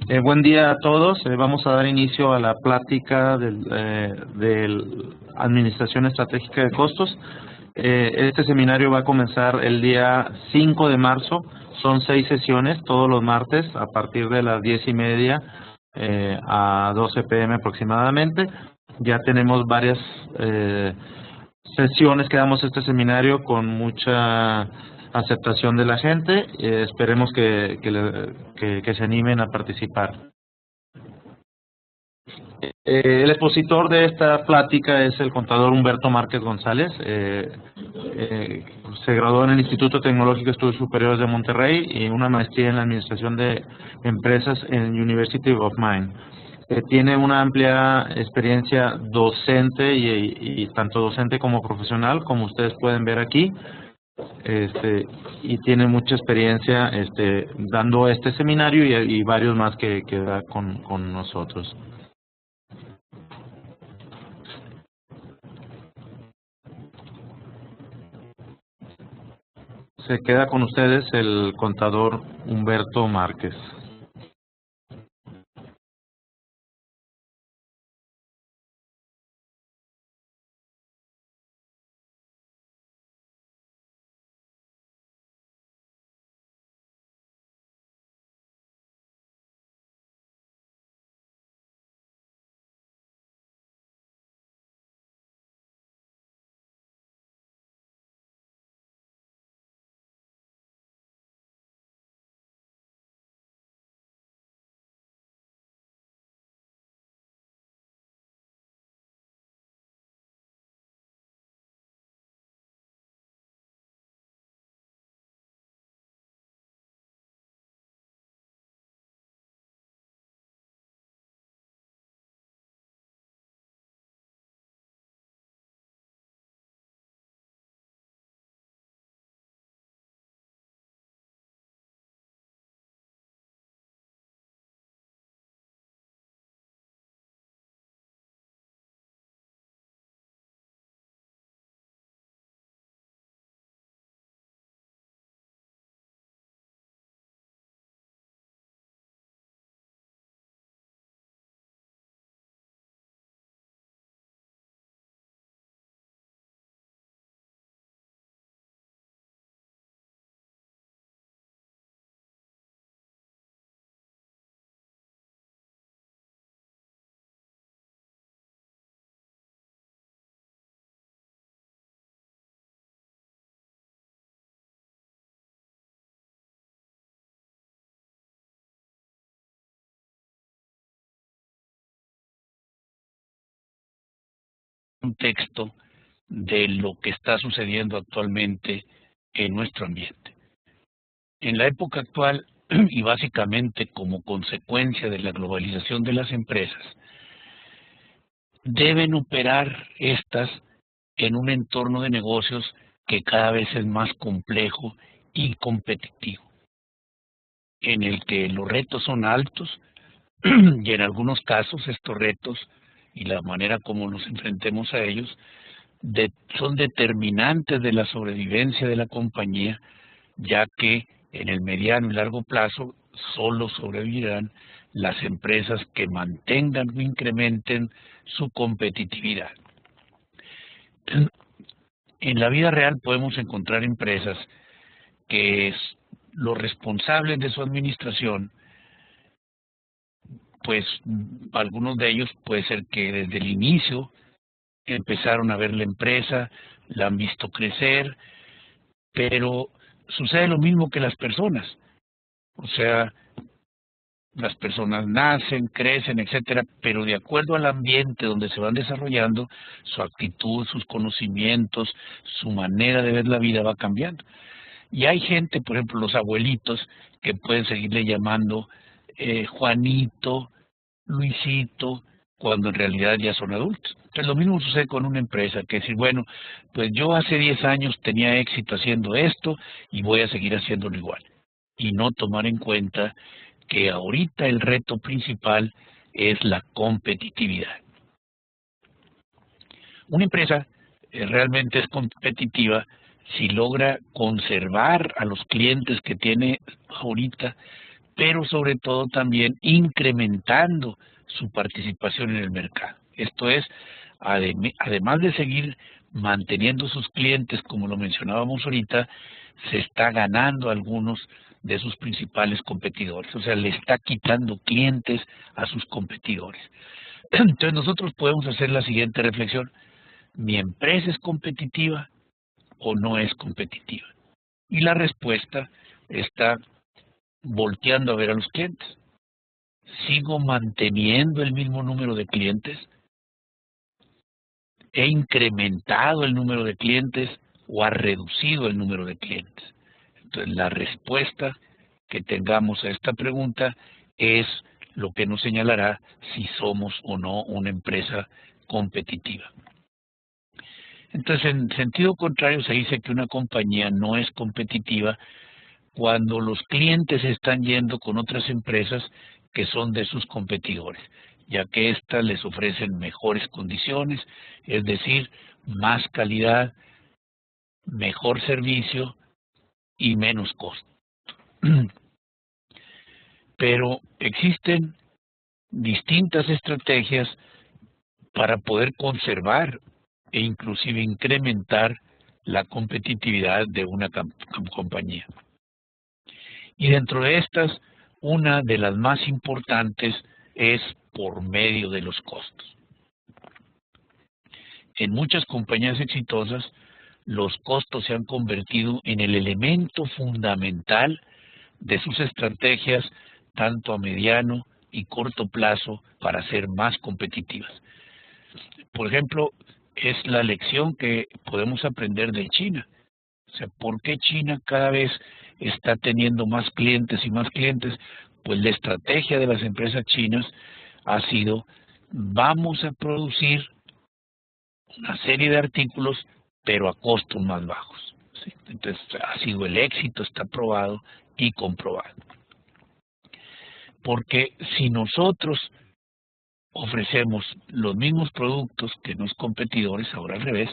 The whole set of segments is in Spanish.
Buen día a todos. Vamos a dar inicio a la plática del Administración Estratégica de Costos. Este seminario va a comenzar el día 5 de marzo. Son 6 sesiones todos los martes a partir de las 10:30 a 12 p.m. aproximadamente. Ya tenemos varias sesiones que damos este seminario con mucha aceptación de la gente. Esperemos que se animen a participar. El expositor de esta plática es el contador Humberto Márquez González. Se graduó en el Instituto Tecnológico de Estudios Superiores de Monterrey y una maestría en la Administración de Empresas en University of Maine. Tiene una amplia experiencia docente y tanto docente como profesional, como ustedes pueden ver aquí. Y tiene mucha experiencia dando este seminario y varios más que da con nosotros. Se queda con ustedes el contador Humberto Márquez. Contexto de lo que está sucediendo actualmente en nuestro ambiente. En la época actual, y básicamente como consecuencia de la globalización de las empresas, deben operar estas en un entorno de negocios que cada vez es más complejo y competitivo, en el que los retos son altos y en algunos casos estos retos y la manera como nos enfrentemos a ellos son determinantes de la sobrevivencia de la compañía, ya que en el mediano y largo plazo solo sobrevivirán las empresas que mantengan o incrementen su competitividad. En la vida real podemos encontrar empresas que los responsables de su administración, pues algunos de ellos puede ser que desde el inicio empezaron a ver la empresa, la han visto crecer, pero sucede lo mismo que las personas. O sea, las personas nacen, crecen, etcétera, pero de acuerdo al ambiente donde se van desarrollando, su actitud, sus conocimientos, su manera de ver la vida va cambiando. Y hay gente, por ejemplo, los abuelitos, que pueden seguirle llamando Juanito, Luisito, cuando en realidad ya son adultos. Entonces lo mismo sucede con una empresa, que decir, bueno, pues yo hace 10 años tenía éxito haciendo esto y voy a seguir haciéndolo igual. Y no tomar en cuenta que ahorita el reto principal es la competitividad. Una empresa realmente es competitiva si logra conservar a los clientes que tiene ahorita, pero sobre todo también incrementando su participación en el mercado. Esto es, además de seguir manteniendo sus clientes, como lo mencionábamos ahorita, se está ganando algunos de sus principales competidores, o sea, le está quitando clientes a sus competidores. Entonces nosotros podemos hacer la siguiente reflexión: ¿mi empresa es competitiva o no es competitiva? Y la respuesta está volteando a ver a los clientes. ¿Sigo manteniendo el mismo número de clientes? ¿He incrementado el número de clientes o ha reducido el número de clientes? Entonces, la respuesta que tengamos a esta pregunta es lo que nos señalará si somos o no una empresa competitiva. Entonces, en sentido contrario, se dice que una compañía no es competitiva cuando los clientes están yendo con otras empresas que son de sus competidores, ya que éstas les ofrecen mejores condiciones, es decir, más calidad, mejor servicio y menos costo. Pero existen distintas estrategias para poder conservar e inclusive incrementar la competitividad de una compañía. Y dentro de estas, una de las más importantes es por medio de los costos. En muchas compañías exitosas, los costos se han convertido en el elemento fundamental de sus estrategias, tanto a mediano y corto plazo, para ser más competitivas. Por ejemplo, es la lección que podemos aprender de China. O sea, ¿por qué China cada vez está teniendo más clientes y más clientes? Pues la estrategia de las empresas chinas ha sido: vamos a producir una serie de artículos, pero a costos más bajos. ¿Sí? Entonces, ha sido el éxito, está probado y comprobado. Porque si nosotros ofrecemos los mismos productos que los competidores, ahora al revés,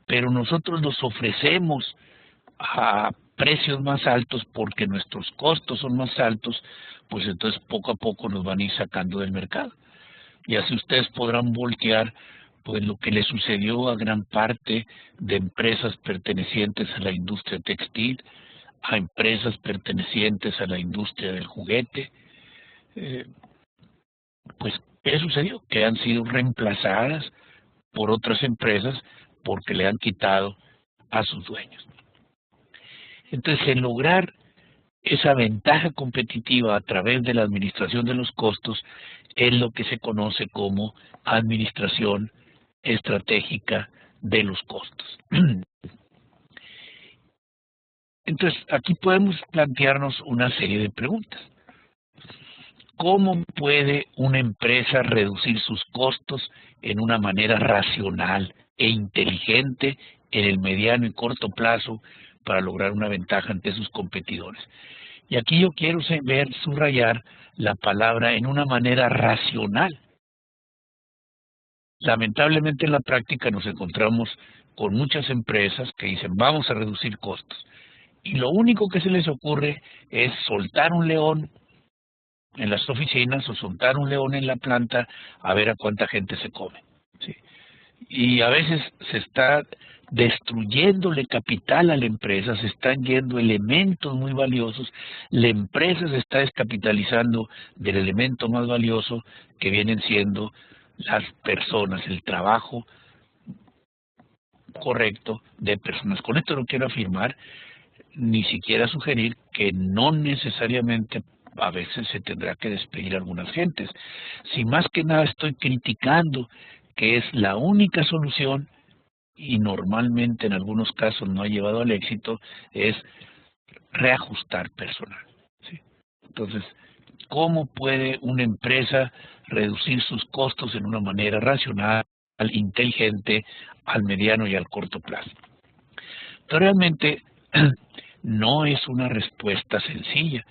pero nosotros los ofrecemos a precios más altos porque nuestros costos son más altos, pues entonces poco a poco nos van a ir sacando del mercado. Y así ustedes podrán voltear pues lo que le sucedió a gran parte de empresas pertenecientes a la industria textil, a empresas pertenecientes a la industria del juguete. Pues, ¿qué sucedió? Que han sido reemplazadas por otras empresas porque le han quitado a sus dueños. Entonces, el lograr esa ventaja competitiva a través de la administración de los costos es lo que se conoce como administración estratégica de los costos. Entonces, aquí podemos plantearnos una serie de preguntas. ¿Cómo puede una empresa reducir sus costos en una manera racional e inteligente en el mediano y corto plazo para lograr una ventaja ante sus competidores? Y aquí yo quiero subrayar la palabra en una manera racional. Lamentablemente en la práctica nos encontramos con muchas empresas que dicen: vamos a reducir costos. Y lo único que se les ocurre es soltar un león en las oficinas o soltar un león en la planta a ver a cuánta gente se come. ¿Sí? Y a veces se está destruyéndole capital a la empresa, se están yendo elementos muy valiosos, la empresa se está descapitalizando del elemento más valioso que vienen siendo las personas, el trabajo correcto de personas. Con esto no quiero afirmar ni siquiera sugerir que no necesariamente a veces se tendrá que despedir a algunas gentes. Si más que nada estoy criticando que es la única solución, y normalmente en algunos casos no ha llevado al éxito, es reajustar personal. ¿Sí? Entonces, ¿cómo puede una empresa reducir sus costos en una manera racional, inteligente, al mediano y al corto plazo? Pero realmente no es una respuesta sencilla,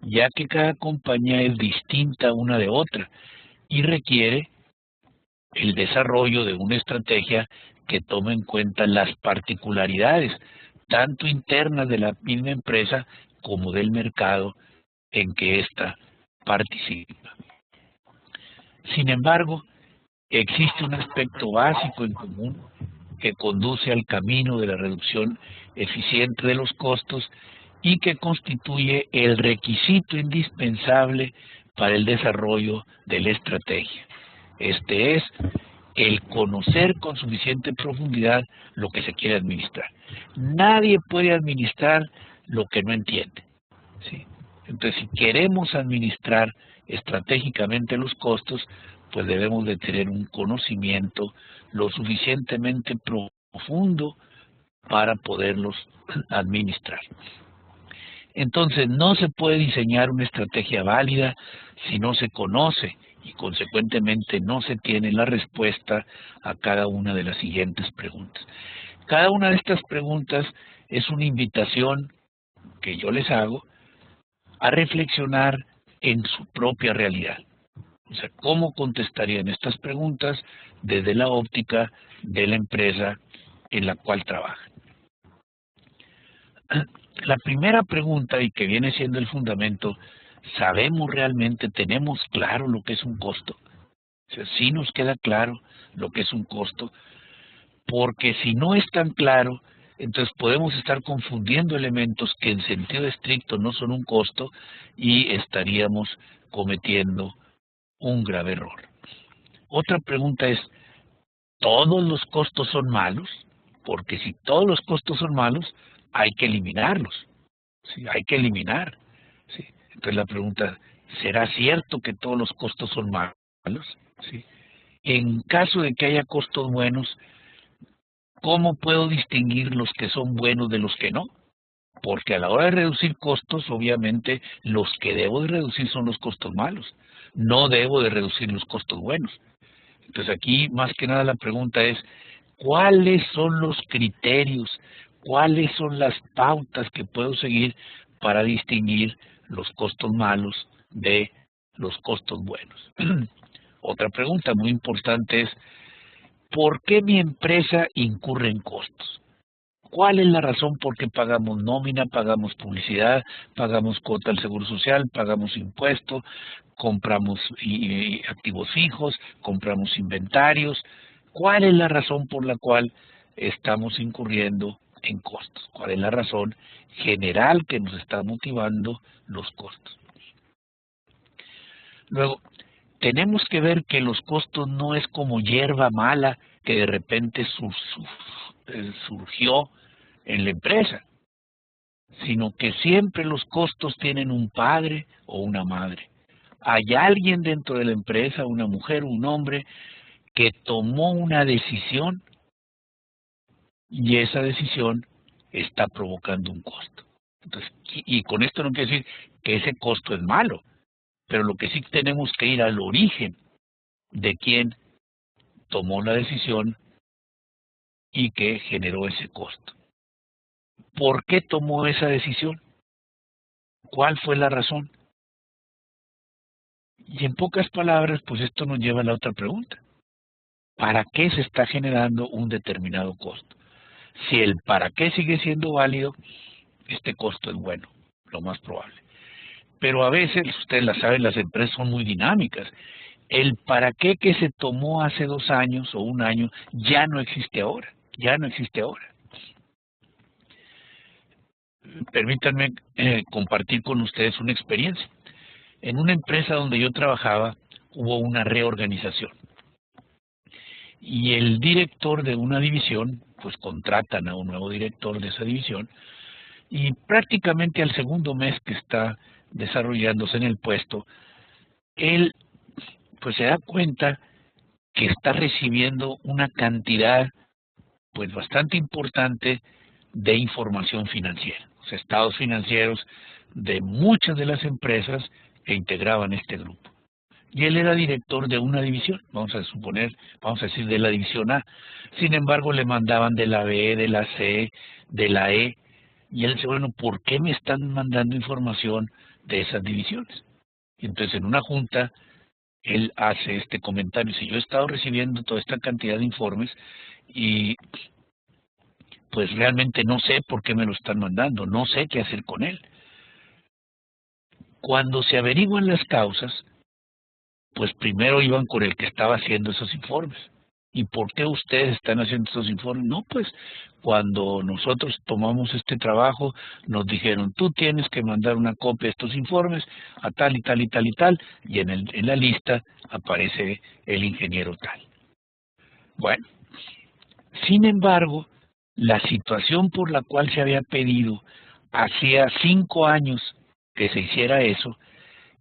ya que cada compañía es distinta una de otra y requiere el desarrollo de una estrategia que tome en cuenta las particularidades, tanto internas de la misma empresa como del mercado en que ésta participa. Sin embargo, existe un aspecto básico en común que conduce al camino de la reducción eficiente de los costos y que constituye el requisito indispensable para el desarrollo de la estrategia. Este es el conocer con suficiente profundidad lo que se quiere administrar. Nadie puede administrar lo que no entiende, ¿sí? Entonces, si queremos administrar estratégicamente los costos, pues debemos de tener un conocimiento lo suficientemente profundo para poderlos administrar. Entonces, no se puede diseñar una estrategia válida si no se conoce y consecuentemente no se tiene la respuesta a cada una de las siguientes preguntas. Cada una de estas preguntas es una invitación que yo les hago a reflexionar en su propia realidad. O sea, ¿cómo contestarían estas preguntas desde la óptica de la empresa en la cual trabajan? La primera pregunta, y que viene siendo el fundamento, ¿sabemos realmente, tenemos claro lo que es un costo? O sea, ¿sí nos queda claro lo que es un costo? Porque si no es tan claro, entonces podemos estar confundiendo elementos que en sentido estricto no son un costo y estaríamos cometiendo un grave error. Otra pregunta es, ¿todos los costos son malos? Porque si todos los costos son malos, hay que eliminarlos. ¿Sí? Hay que eliminar. ¿Sí? Entonces la pregunta, ¿será cierto que todos los costos son malos? ¿Sí? En caso de que haya costos buenos, ¿cómo puedo distinguir los que son buenos de los que no? Porque a la hora de reducir costos, obviamente, los que debo de reducir son los costos malos. No debo de reducir los costos buenos. Entonces aquí, más que nada, la pregunta es, ¿cuáles son los criterios, cuáles son las pautas que puedo seguir para distinguir los costos malos de los costos buenos? Otra pregunta muy importante es, ¿por qué mi empresa incurre en costos? ¿Cuál es la razón por qué pagamos nómina, pagamos publicidad, pagamos cuota al Seguro Social, pagamos impuestos, compramos activos fijos, compramos inventarios? ¿Cuál es la razón por la cual estamos incurriendo en costos? ¿Cuál es la razón general que nos está motivando los costos? Luego, tenemos que ver que los costos no es como hierba mala que de repente surgió en la empresa, sino que siempre los costos tienen un padre o una madre. Hay alguien dentro de la empresa, una mujer, un hombre, que tomó una decisión y esa decisión está provocando un costo. Entonces, y con esto no quiere decir que ese costo es malo, pero lo que sí tenemos que ir al origen de quién tomó la decisión y que generó ese costo. ¿Por qué tomó esa decisión? ¿Cuál fue la razón? Y en pocas palabras, pues esto nos lleva a la otra pregunta. ¿Para qué se está generando un determinado costo? Si el para qué sigue siendo válido, este costo es bueno, lo más probable. Pero a veces, ustedes la saben, las empresas son muy dinámicas. El para qué que se tomó hace 2 años o 1 año ya no existe ahora, ya no existe ahora. Permítanme compartir con ustedes una experiencia. En una empresa donde yo trabajaba hubo una reorganización y el director de una división, pues contratan a un nuevo director de esa división y prácticamente al segundo mes que está desarrollándose en el puesto, él pues se da cuenta que está recibiendo una cantidad pues bastante importante de información financiera, o sea, estados financieros de muchas de las empresas que integraban este grupo. Y él era director de una división, vamos a decir de la división A. Sin embargo, le mandaban de la B, de la C, de la E, y él dice, bueno, ¿por qué me están mandando información de esas divisiones? Y entonces en una junta, él hace este comentario, dice, yo he estado recibiendo toda esta cantidad de informes y pues realmente no sé por qué me lo están mandando, no sé qué hacer con él. Cuando se averiguan las causas, pues primero iban con el que estaba haciendo esos informes. ¿Y por qué ustedes están haciendo esos informes? No, pues cuando nosotros tomamos este trabajo, nos dijeron, tú tienes que mandar una copia de estos informes a tal y tal y tal y tal, y en la lista aparece el ingeniero tal. Bueno, sin embargo, la situación por la cual se había pedido hacía 5 años que se hiciera eso,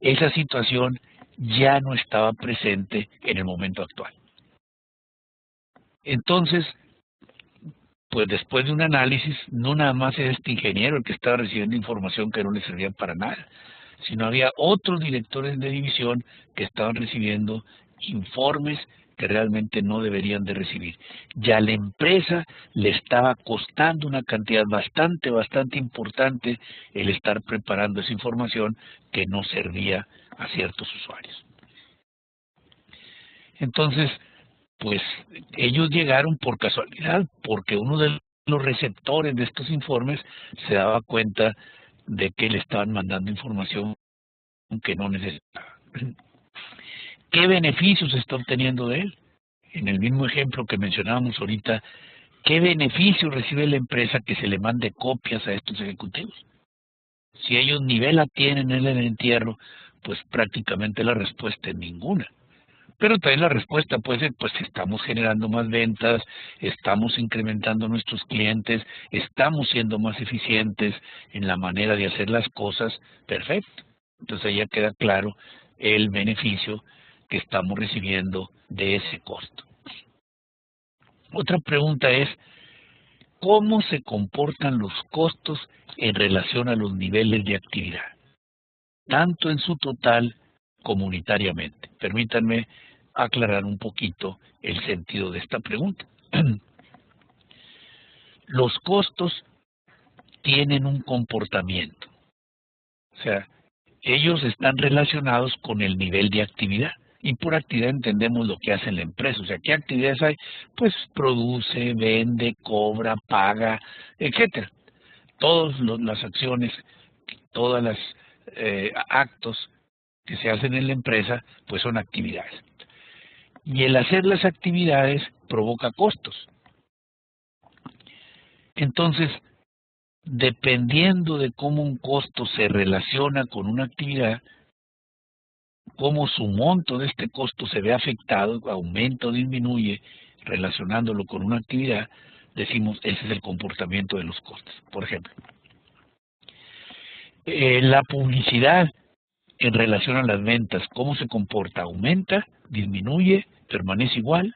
esa situación ya no estaba presente en el momento actual. Entonces, pues después de un análisis, no nada más era este ingeniero el que estaba recibiendo información que no le servía para nada, sino había otros directores de división que estaban recibiendo informes que realmente no deberían de recibir. Ya la empresa le estaba costando una cantidad bastante importante el estar preparando esa información que no servía a ciertos usuarios. Entonces, pues ellos llegaron por casualidad, porque uno de los receptores de estos informes se daba cuenta de que le estaban mandando información que no necesitaba. ¿Qué beneficios está obteniendo de él? En el mismo ejemplo que mencionábamos ahorita, ¿qué beneficio recibe la empresa que se le mande copias a estos ejecutivos? Si ellos ni vela tienen en el entierro, pues prácticamente la respuesta es ninguna. Pero también la respuesta puede ser, pues estamos generando más ventas, estamos incrementando nuestros clientes, estamos siendo más eficientes en la manera de hacer las cosas, perfecto. Entonces ahí ya queda claro el beneficio que estamos recibiendo de ese costo. Otra pregunta es, ¿cómo se comportan los costos en relación a los niveles de actividad? Tanto en su total como unitariamente. Permítanme aclarar un poquito el sentido de esta pregunta. Los costos tienen un comportamiento, o sea, ellos están relacionados con el nivel de actividad. Y por actividad entendemos lo que hace la empresa. O sea, ¿qué actividades hay? Pues produce, vende, cobra, paga, etcétera. Todas las acciones, todas las actos que se hacen en la empresa, pues son actividades. Y el hacer las actividades provoca costos. Entonces, dependiendo de cómo un costo se relaciona con una actividad, cómo su monto de este costo se ve afectado, aumenta o disminuye, relacionándolo con una actividad, decimos, ese es el comportamiento de los costos. Por ejemplo, la publicidad en relación a las ventas, ¿cómo se comporta? ¿Aumenta, disminuye, permanece igual?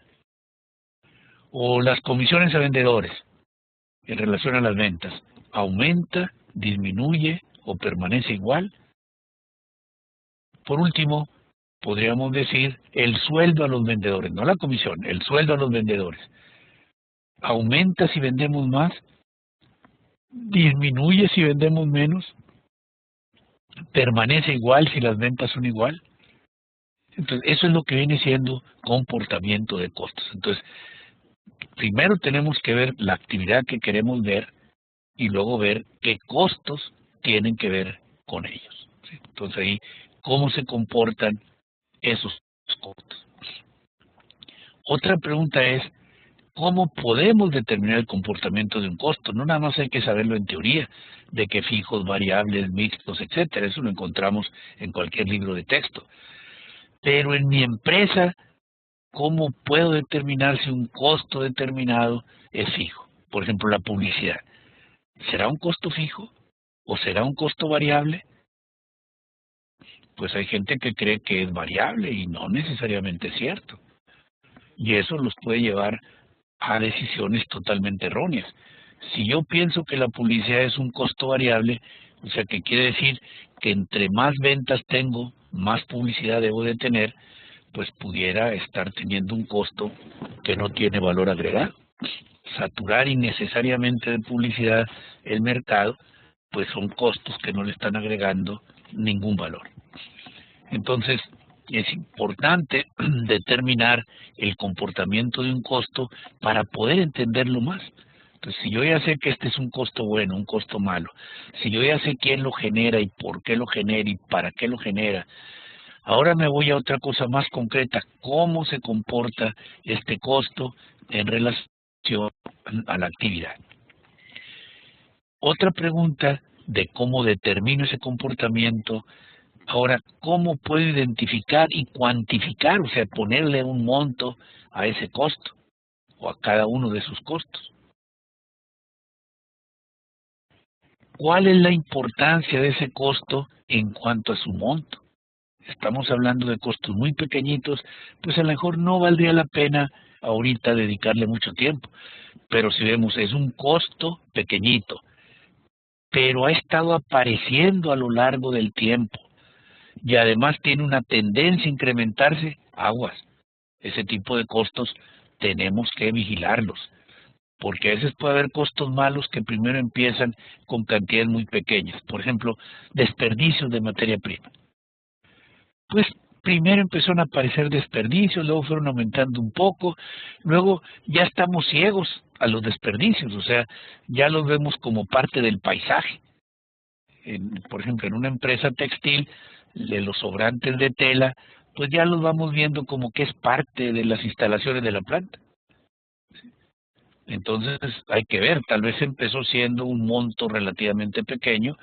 O las comisiones a vendedores en relación a las ventas, ¿aumenta, disminuye o permanece igual? Por último, podríamos decir el sueldo a los vendedores, no la comisión, el sueldo a los vendedores. ¿Aumenta si vendemos más? ¿Disminuye si vendemos menos? ¿Permanece igual si las ventas son igual? Entonces, eso es lo que viene siendo comportamiento de costos. Entonces, primero tenemos que ver la actividad que queremos ver y luego ver qué costos tienen que ver con ellos. ¿Sí? Entonces, ahí, ¿cómo se comportan esos costos? Otra pregunta es, ¿cómo podemos determinar el comportamiento de un costo? No nada más hay que saberlo en teoría, de que fijos, variables, mixtos, etcétera. Eso lo encontramos en cualquier libro de texto. Pero en mi empresa, ¿cómo puedo determinar si un costo determinado es fijo? Por ejemplo, la publicidad. ¿Será un costo fijo o será un costo variable? Pues hay gente que cree que es variable y no necesariamente es cierto. Y eso los puede llevar a decisiones totalmente erróneas. Si yo pienso que la publicidad es un costo variable, o sea que quiere decir que entre más ventas tengo, más publicidad debo de tener, pues pudiera estar teniendo un costo que no tiene valor agregado. Saturar innecesariamente de publicidad el mercado, pues son costos que no le están agregando ningún valor. Entonces, es importante determinar el comportamiento de un costo para poder entenderlo más. Entonces, si yo ya sé que este es un costo bueno, un costo malo, si yo ya sé quién lo genera y por qué lo genera y para qué lo genera, ahora me voy a otra cosa más concreta, cómo se comporta este costo en relación a la actividad. Otra pregunta de cómo determino ese comportamiento. Ahora, ¿cómo puedo identificar y cuantificar, o sea, ponerle un monto a ese costo o a cada uno de sus costos? ¿Cuál es la importancia de ese costo en cuanto a su monto? Estamos hablando de costos muy pequeñitos, pues a lo mejor no valdría la pena ahorita dedicarle mucho tiempo. Pero si vemos, es un costo pequeñito, pero ha estado apareciendo a lo largo del tiempo y además tiene una tendencia a incrementarse, aguas. Ese tipo de costos tenemos que vigilarlos, porque a veces puede haber costos malos que primero empiezan con cantidades muy pequeñas. Por ejemplo, desperdicios de materia prima. Pues primero empezaron a aparecer desperdicios, luego fueron aumentando un poco, luego ya estamos ciegos a los desperdicios, o sea, ya los vemos como parte del paisaje. Por ejemplo, en una empresa textil, de los sobrantes de tela, pues ya los vamos viendo como que es parte de las instalaciones de la planta. Entonces hay que ver, tal vez empezó siendo un monto relativamente pequeño,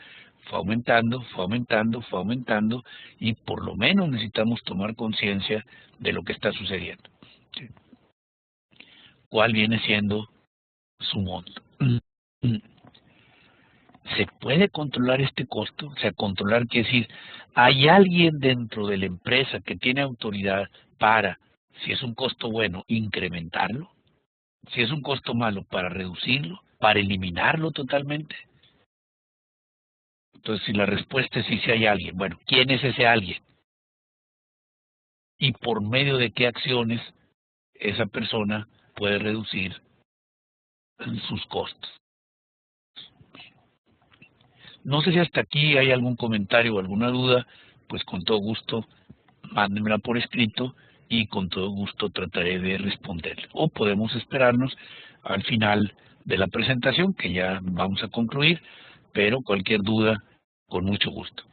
fue aumentando, fue aumentando, fue aumentando, y por lo menos necesitamos tomar conciencia de lo que está sucediendo. ¿Sí? ¿Cuál viene siendo su monto? ¿Se puede controlar este costo? O sea, controlar quiere decir, ¿hay alguien dentro de la empresa que tiene autoridad para, si es un costo bueno, incrementarlo? Si es un costo malo, para reducirlo, para eliminarlo totalmente. Entonces, si la respuesta es sí, si hay alguien, bueno, ¿quién es ese alguien? Y por medio de qué acciones esa persona puede reducir sus costos. No sé si hasta aquí hay algún comentario o alguna duda, pues con todo gusto mándenmela por escrito y con todo gusto trataré de responder. O podemos esperarnos al final de la presentación, que ya vamos a concluir, pero cualquier duda, con mucho gusto.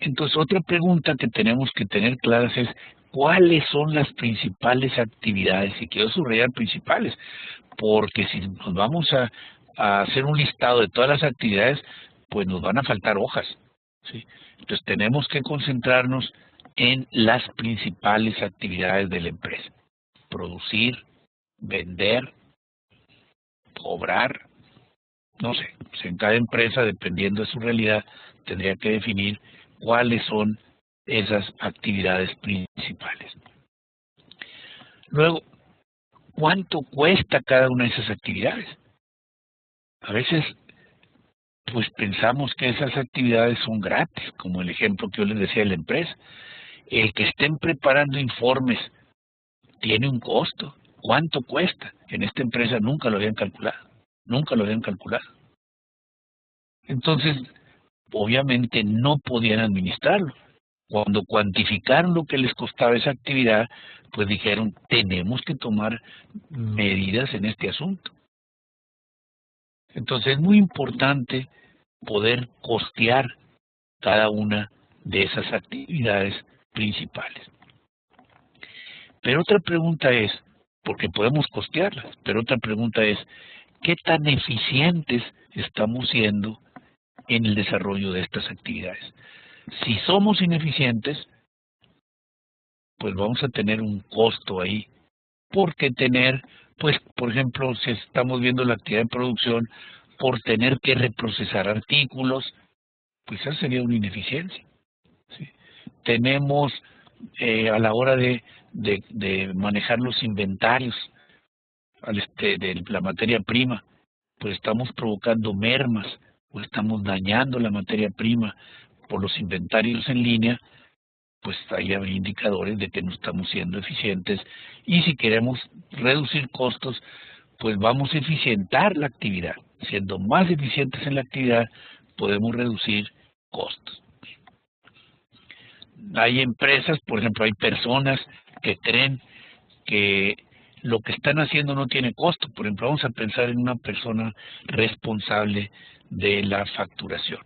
Entonces, otra pregunta que tenemos que tener claras es, ¿cuáles son las principales actividades? Y quiero subrayar principales, porque si nos vamos a hacer un listado de todas las actividades, pues nos van a faltar hojas, ¿sí? Entonces, tenemos que concentrarnos en las principales actividades de la empresa. Producir, vender, cobrar, no sé, pues en cada empresa, dependiendo de su realidad, tendría que definir cuáles son esas actividades principales. Luego, ¿cuánto cuesta cada una de esas actividades? A veces, pues pensamos que esas actividades son gratis, como el ejemplo que yo les decía de la empresa. El que estén preparando informes tiene un costo. ¿Cuánto cuesta? En esta empresa nunca lo habían calculado. Nunca lo habían calculado. Entonces, obviamente no podían administrarlo. Cuando cuantificaron lo que les costaba esa actividad, pues dijeron, tenemos que tomar medidas en este asunto. Entonces es muy importante poder costear cada una de esas actividades principales. Pero otra pregunta es, porque podemos costearlas, pero otra pregunta es, ¿qué tan eficientes estamos siendo en el desarrollo de estas actividades? Si somos ineficientes, pues vamos a tener un costo ahí, porque tener, pues, por ejemplo, si estamos viendo la actividad de producción, por tener que reprocesar artículos, pues esa sería una ineficiencia, ¿sí? Tenemos a la hora de manejar los inventarios de la materia prima, pues estamos provocando mermas o estamos dañando la materia prima por los inventarios en línea, pues ahí hay indicadores de que no estamos siendo eficientes, y si queremos reducir costos, pues vamos a eficientar la actividad. Siendo más eficientes en la actividad, podemos reducir costos. Hay empresas, por ejemplo, hay personas que creen que lo que están haciendo no tiene costo. Por ejemplo, vamos a pensar en una persona responsable de la facturación.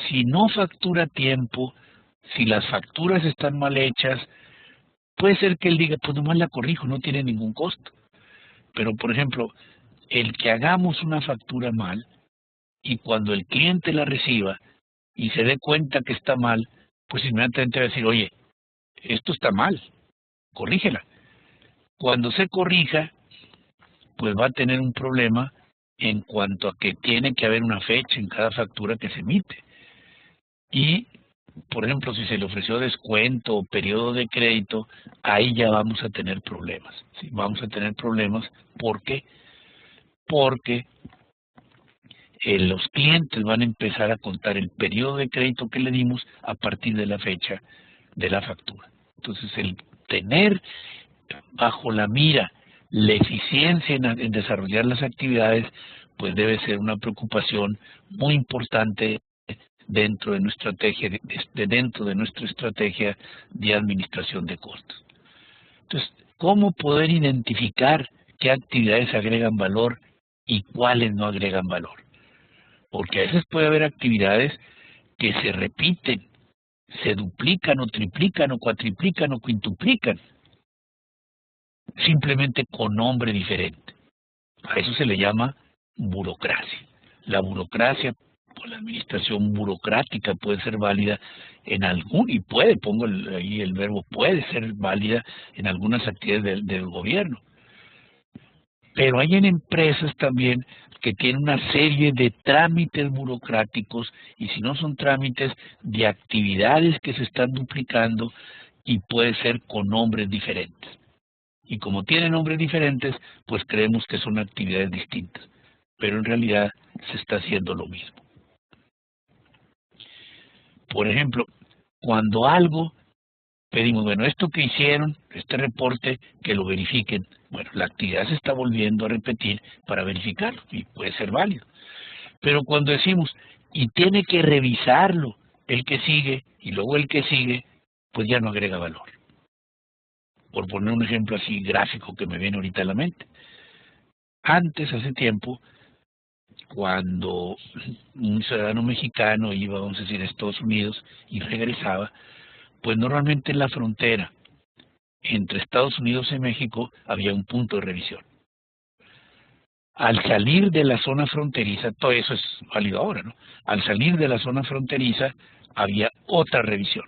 Si no factura a tiempo, si las facturas están mal hechas, puede ser que él diga, pues nomás la corrijo, no tiene ningún costo. Pero, por ejemplo, el que hagamos una factura mal y cuando el cliente la reciba y se dé cuenta que está mal, pues inmediatamente va a decir, oye, esto está mal, corrígela. Cuando se corrija, pues va a tener un problema en cuanto a que tiene que haber una fecha en cada factura que se emite. Y, por ejemplo, si se le ofreció descuento o periodo de crédito, ahí ya vamos a tener problemas. ¿Sí? Vamos a tener problemas. ¿Por qué? Porque los clientes van a empezar a contar el periodo de crédito que le dimos a partir de la fecha de la factura. Entonces, el tener bajo la mira la eficiencia en desarrollar las actividades, pues debe ser una preocupación muy importante dentro de nuestra estrategia, dentro de nuestra estrategia de administración de costos. Entonces, ¿cómo poder identificar qué actividades agregan valor y cuáles no agregan valor? Porque a veces puede haber actividades que se repiten, se duplican o triplican o cuatriplican o quintuplican, simplemente con nombre diferente. A eso se le llama burocracia. La burocracia, pues la administración burocrática puede ser válida en algún, y puede, pongo ahí el verbo, puede ser válida en algunas actividades del gobierno. Pero hay en empresas también que tienen una serie de trámites burocráticos, y si no son trámites, de actividades que se están duplicando y puede ser con nombres diferentes. Y como tienen nombres diferentes, pues creemos que son actividades distintas. Pero en realidad se está haciendo lo mismo. Por ejemplo, cuando algo pedimos, bueno, esto que hicieron, este reporte, que lo verifiquen. Bueno, la actividad se está volviendo a repetir para verificarlo y puede ser válido. Pero cuando decimos, y tiene que revisarlo el que sigue y luego el que sigue, pues ya no agrega valor. Por poner un ejemplo así gráfico que me viene ahorita a la mente. Antes, hace tiempo, cuando un ciudadano mexicano iba, vamos a decir, a Estados Unidos y regresaba, pues normalmente en la frontera entre Estados Unidos y México había un punto de revisión. Al salir de la zona fronteriza, todo eso es válido ahora, ¿no? Al salir de la zona fronteriza había otra revisión.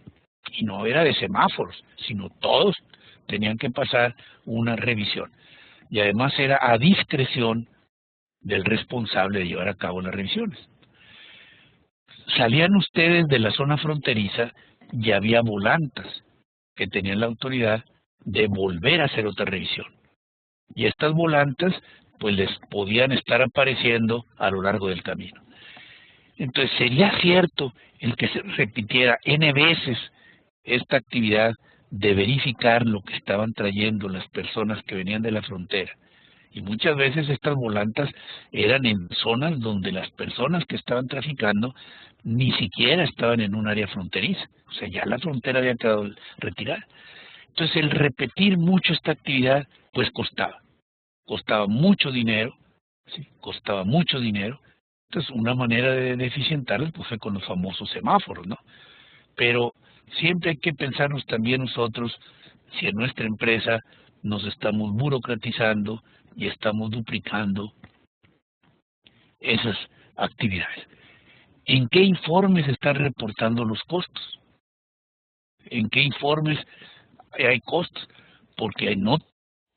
Y no era de semáforos, sino todos tenían que pasar una revisión. Y además era a discreción del responsable de llevar a cabo las revisiones. Salían ustedes de la zona fronteriza y había volantas que tenían la autoridad de volver a hacer otra revisión. Y estas volantas pues les podían estar apareciendo a lo largo del camino. Entonces, ¿sería cierto el que se repitiera N veces esta actividad de verificar lo que estaban trayendo las personas que venían de la frontera? Y muchas veces estas volantas eran en zonas donde las personas que estaban traficando ni siquiera estaban en un área fronteriza. O sea, ya la frontera había quedado retirada. Entonces, el repetir mucho esta actividad, pues costaba mucho dinero, ¿sí? Costaba mucho dinero. Entonces, una manera de eficientarlas pues fue con los famosos semáforos, ¿no? Pero siempre hay que pensarnos también nosotros si en nuestra empresa nos estamos burocratizando y estamos duplicando esas actividades. ¿En qué informes están reportando los costos? ¿En qué informes hay costos? Porque no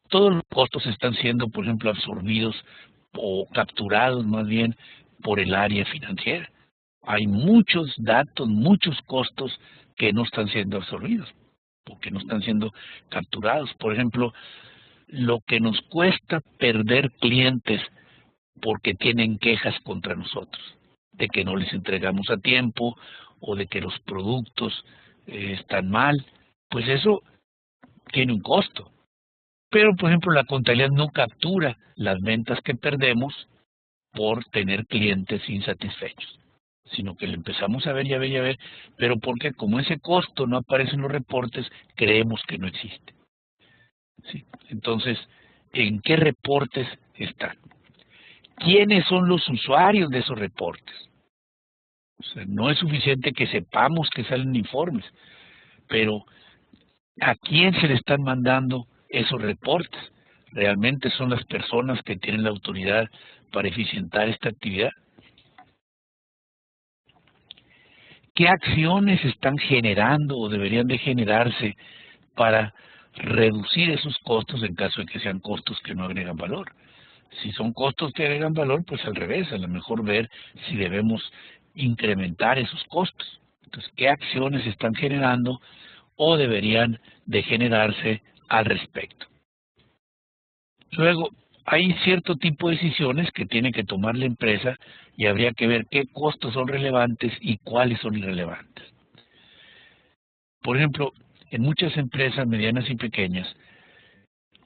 todos los costos están siendo, por ejemplo, absorbidos o capturados más bien por el área financiera. Hay muchos datos, muchos costos que no están siendo absorbidos, porque no están siendo capturados. Por ejemplo, lo que nos cuesta perder clientes porque tienen quejas contra nosotros, de que no les entregamos a tiempo o de que los productos están mal, pues eso tiene un costo. Pero, por ejemplo, la contabilidad no captura las ventas que perdemos por tener clientes insatisfechos, sino que le empezamos a ver y a ver y a ver, pero porque como ese costo no aparece en los reportes, creemos que no existe. ¿sí? Entonces, ¿en qué reportes están? ¿Quiénes son los usuarios de esos reportes? O sea, no es suficiente que sepamos que salen informes, pero ¿a quién se le están mandando esos reportes? ¿Realmente son las personas que tienen la autoridad para eficientar esta actividad? ¿Qué acciones están generando o deberían de generarse para reducir esos costos en caso de que sean costos que no agregan valor? Si son costos que agregan valor, pues al revés, a lo mejor ver si debemos incrementar esos costos. Entonces, ¿qué acciones están generando o deberían de generarse al respecto? Luego, hay cierto tipo de decisiones que tiene que tomar la empresa y habría que ver qué costos son relevantes y cuáles son irrelevantes. Por ejemplo, en muchas empresas medianas y pequeñas,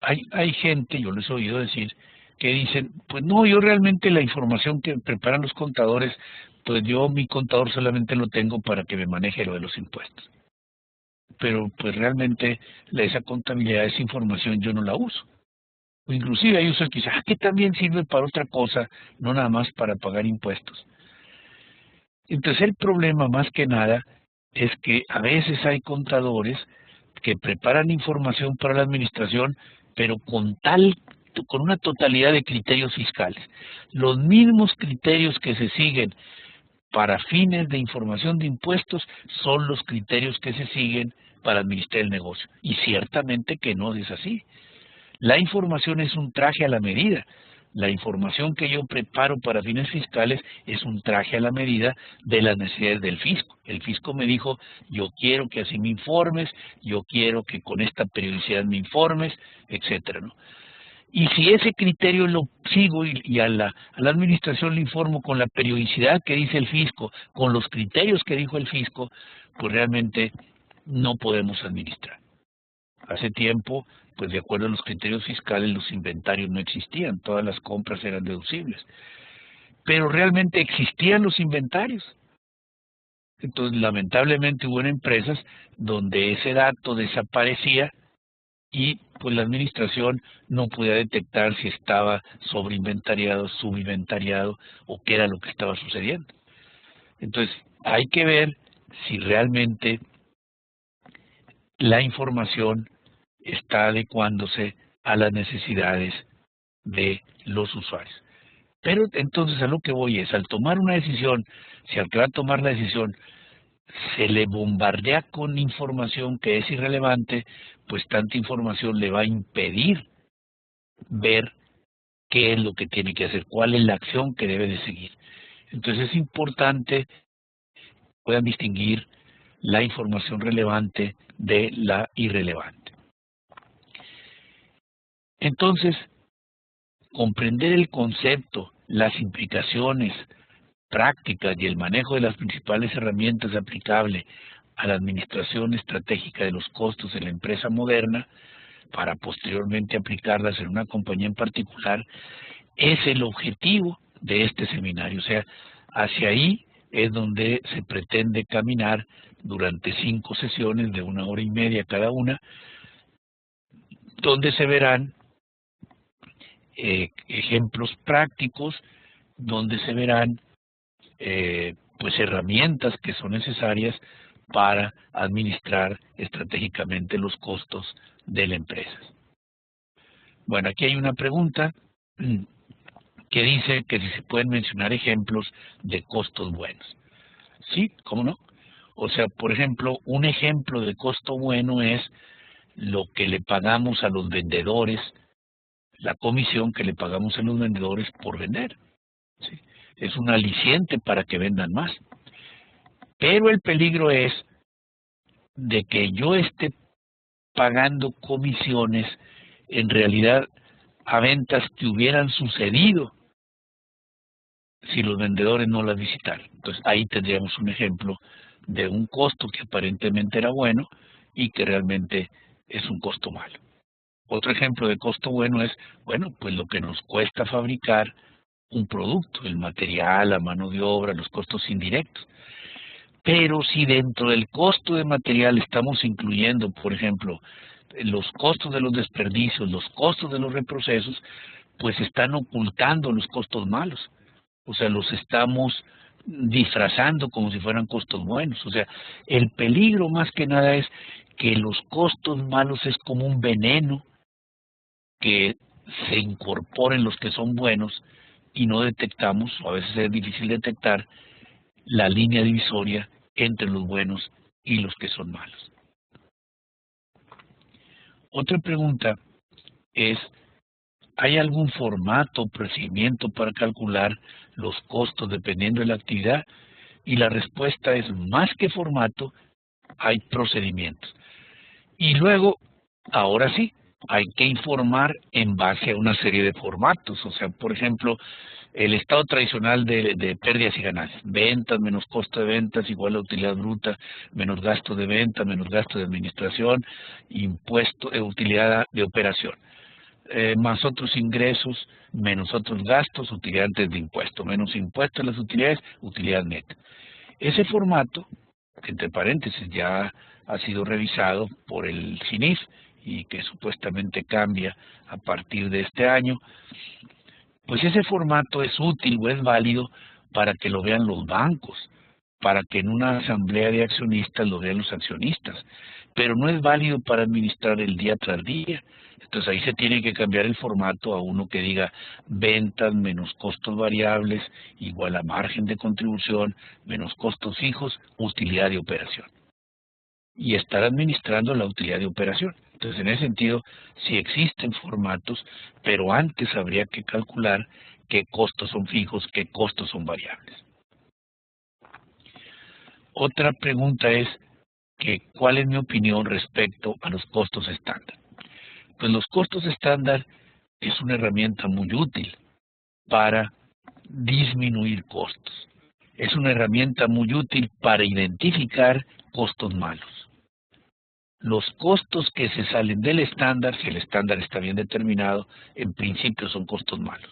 hay gente, yo les he oído decir, que dicen, pues no, yo realmente la información que preparan los contadores, pues yo mi contador solamente lo tengo para que me maneje lo de los impuestos. Pero pues realmente esa contabilidad, esa información yo no la uso. O inclusive hay usuarios que dicen, que también sirve para otra cosa, no nada más para pagar impuestos. Entonces el problema más que nada es que a veces hay contadores que preparan información para la administración, pero con una totalidad de criterios fiscales. Los mismos criterios que se siguen para fines de información de impuestos son los criterios que se siguen para administrar el negocio. Y ciertamente que no es así. La información es un traje a la medida. La información que yo preparo para fines fiscales es un traje a la medida de las necesidades del fisco. El fisco me dijo, yo quiero que así me informes, yo quiero que con esta periodicidad me informes, etcétera, ¿no? Y si ese criterio lo sigo y a la administración le informo con la periodicidad que dice el fisco, con los criterios que dijo el fisco, pues realmente no podemos administrar. Hace tiempo, pues de acuerdo a los criterios fiscales, los inventarios no existían, todas las compras eran deducibles. Pero realmente existían los inventarios. Entonces, lamentablemente hubo empresas donde ese dato desaparecía y pues la administración no podía detectar si estaba sobreinventariado, subinventariado o qué era lo que estaba sucediendo. Entonces, hay que ver si realmente la información está adecuándose a las necesidades de los usuarios. Pero entonces a lo que voy es, al tomar una decisión, si al que va a tomar la decisión se le bombardea con información que es irrelevante, pues tanta información le va a impedir ver qué es lo que tiene que hacer, cuál es la acción que debe de seguir. Entonces es importante que puedan distinguir la información relevante de la irrelevante. Entonces, comprender el concepto, las implicaciones prácticas y el manejo de las principales herramientas aplicables a la administración estratégica de los costos de la empresa moderna, para posteriormente aplicarlas en una compañía en particular, es el objetivo de este seminario. O sea, hacia ahí es donde se pretende caminar durante 5 sesiones de 1 hora y media cada una, donde se verán ejemplos prácticos, donde se verán pues herramientas que son necesarias para administrar estratégicamente los costos de la empresa. Bueno, aquí hay una pregunta que dice que si se pueden mencionar ejemplos de costos buenos. Sí, ¿cómo no? O sea, por ejemplo, un ejemplo de costo bueno es lo que le pagamos a los vendedores, la comisión que le pagamos a los vendedores por vender. ¿Sí? Es un aliciente para que vendan más. Pero el peligro es de que yo esté pagando comisiones en realidad a ventas que hubieran sucedido si los vendedores no las visitaran. Entonces ahí tendríamos un ejemplo de un costo que aparentemente era bueno y que realmente es un costo malo. Otro ejemplo de costo bueno es, bueno, pues lo que nos cuesta fabricar un producto, el material, la mano de obra, los costos indirectos. Pero si dentro del costo de material estamos incluyendo, por ejemplo, los costos de los desperdicios, los costos de los reprocesos, pues están ocultando los costos malos. O sea, los estamos disfrazando como si fueran costos buenos. O sea, el peligro más que nada es que los costos malos es como un veneno que se incorpora en los que son buenos y no detectamos, o a veces es difícil detectar, la línea divisoria entre los buenos y los que son malos. Otra pregunta es, ¿hay algún formato o procedimiento para calcular los costos dependiendo de la actividad? Y la respuesta es, más que formato, hay procedimientos. Y luego, ahora sí, hay que informar en base a una serie de formatos. O sea, por ejemplo, el estado tradicional de pérdidas y ganancias. Ventas menos costo de ventas igual a utilidad bruta, menos gasto de venta, menos gasto de administración, impuesto, utilidad de operación. Más otros ingresos, menos otros gastos, utilidad antes de impuesto, menos impuestos a las utilidades, utilidad neta. Ese formato, que entre paréntesis ya ha sido revisado por el CINIF y que supuestamente cambia a partir de este año, pues ese formato es útil o es válido para que lo vean los bancos, para que en una asamblea de accionistas lo vean los accionistas, pero no es válido para administrar el día tras día. Entonces ahí se tiene que cambiar el formato a uno que diga ventas menos costos variables igual a margen de contribución menos costos fijos, utilidad de operación. Y estar administrando la utilidad de operación. Entonces, en ese sentido, sí existen formatos, pero antes habría que calcular qué costos son fijos, qué costos son variables. Otra pregunta es que, ¿cuál es mi opinión respecto a los costos estándar? Pues los costos estándar es una herramienta muy útil para disminuir costos. Es una herramienta muy útil para identificar costos malos. Los costos que se salen del estándar, si el estándar está bien determinado, en principio son costos malos.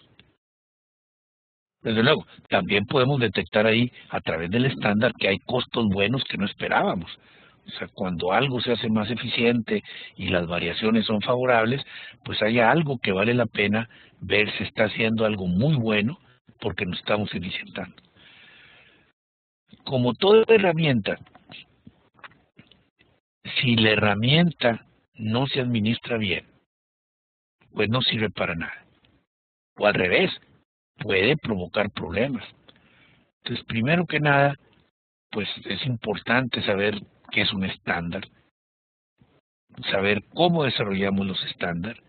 Desde luego, también podemos detectar ahí, a través del estándar, que hay costos buenos que no esperábamos. O sea, cuando algo se hace más eficiente y las variaciones son favorables, pues hay algo que vale la pena ver si está haciendo algo muy bueno porque nos estamos eficientando. Como toda herramienta, si la herramienta no se administra bien, pues no sirve para nada. O al revés, puede provocar problemas. Entonces, primero que nada, pues es importante saber qué es un estándar, saber cómo desarrollamos los estándares,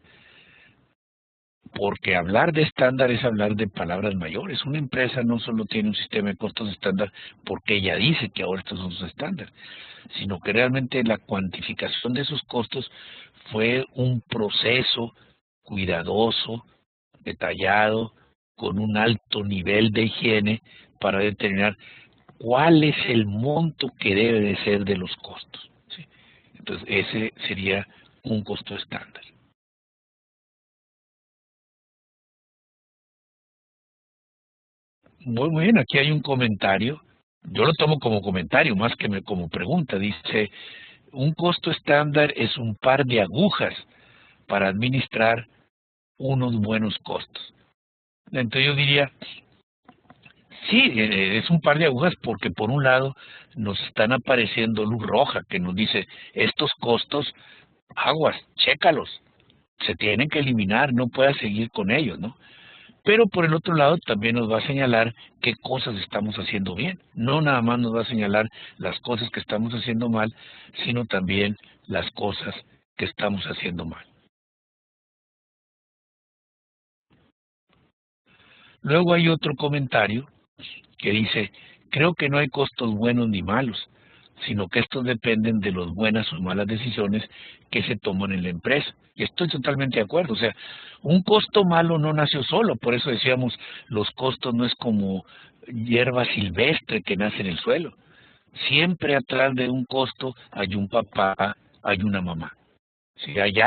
porque hablar de estándar es hablar de palabras mayores. Una empresa no solo tiene un sistema de costos estándar porque ella dice que ahora estos son sus estándares, sino que realmente la cuantificación de esos costos fue un proceso cuidadoso, detallado, con un alto nivel de higiene para determinar cuál es el monto que debe de ser de los costos, ¿sí? Entonces, ese sería un costo estándar. Muy bien, aquí hay un comentario. Yo lo tomo como comentario más que como pregunta. Dice, un costo estándar es un par de agujas para administrar unos buenos costos. Entonces yo diría, sí, es un par de agujas porque por un lado nos están apareciendo luz roja que nos dice, estos costos, aguas, chécalos, se tienen que eliminar, no puedas seguir con ellos, ¿no? Pero por el otro lado también nos va a señalar qué cosas estamos haciendo bien. No nada más nos va a señalar las cosas que estamos haciendo mal, sino también las cosas que estamos haciendo mal. Luego hay otro comentario que dice, creo que no hay costos buenos ni malos, sino que estos dependen de las buenas o malas decisiones que se toman en la empresa. Y estoy totalmente de acuerdo. O sea, un costo malo no nació solo. Por eso decíamos, los costos no es como hierba silvestre que nace en el suelo. Siempre atrás de un costo hay un papá, hay una mamá. Si hay